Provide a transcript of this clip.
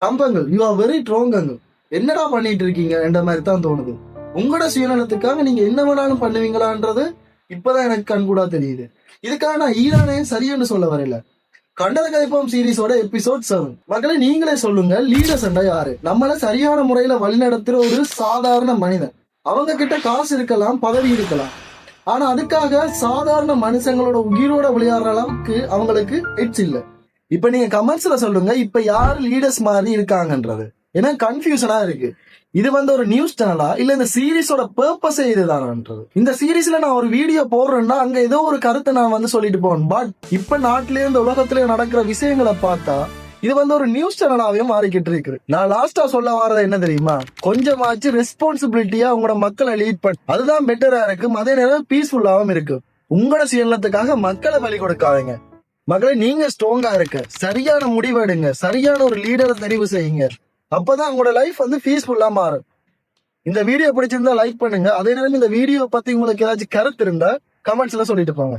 நம்பங்கள், you are very ட்ரோங்கங்க. என்னடா பண்ணிட்டு இருக்கீங்க என்ற மாதிரி தான் தோணுது. உங்களோட சுயநலத்துக்காக நீங்க என்ன வேணாலும் பண்ணுவீங்களான்றது இப்பதான் எனக்கு கண்கூடா தெரியுது. இதுக்காக நான் ஈரானே சரியென்று சொல்ல வரல. கண்டத கதைப்போம் சீரிஸோட எபிசோட் 7. மக்களை நீங்களே சொல்லுங்க, லீடர்ஸ் என்றா யாரு? நம்மள சரியான முறையில வழிநடத்துற ஒரு சாதாரண மனிதன். அவங்க கிட்ட காசு இருக்கலாம், பதவி இருக்கலாம், ஆனா அதுக்காக சாதாரண மனுஷங்களோட உயிரோட விளையாடுற அளவுக்கு அவங்களுக்கு ஹெட்ஸ் இல்ல. இப்ப நீங்க கமெண்ட்ஸ்ல சொல்லுங்க, இப்ப யாரு லீடர்ஸ் மாதிரி இருக்காங்கன்றது. ஏன்னா கன்ஃபியூஷனா இருக்கு. இது ஒரு நியூஸ் சேனலா இல்ல இந்த சீரிஸோட பர்பஸே இதுதான்ன்றது. இந்த சீரிஸ்ல நான் ஒரு வீடியோ போடுறேன்னா அங்க ஏதோ ஒரு கருத்தை நான் சொல்லிட்டு போவேன். பட் இப்ப நாட்டிலே இந்த உலகத்திலே நடக்கிற விஷயங்களை பார்த்தா இது ஒரு நியூஸ் சேனலாவே மாறிக்கிட்டு இருக்கு. நான் லாஸ்டா சொல்ல வரது என்ன தெரியுமா? கொஞ்சமாச்சு ரெஸ்பான்சிபிலிட்டியா உங்களோட மக்களை லீட் பண்ண, அதுதான் பெட்டரா இருக்கு. அதே நேரம் பீஸ்ஃபுல்லாவும் இருக்கு. உங்களோட சுயநலத்துக்காக மக்களை பலி கொடுக்காதீங்க. மக்களை நீங்க ஸ்ட்ராங்கா இருக்க, சரியான முடிவு எடுங்க, சரியான ஒரு லீடரை தெரிவு செய்யுங்க. அப்பதான் உங்களோட லைஃப் பீஸ்ஃபுல்லா மாறும். இந்த வீடியோ பிடிச்சிருந்தா லைக் பண்ணுங்க. அதே நேரம் இந்த வீடியோ பத்தி உங்களுக்கு ஏதாச்சும் கருத்து இருந்தா கமெண்ட்ஸ்ல சொல்லிட்டு போங்க.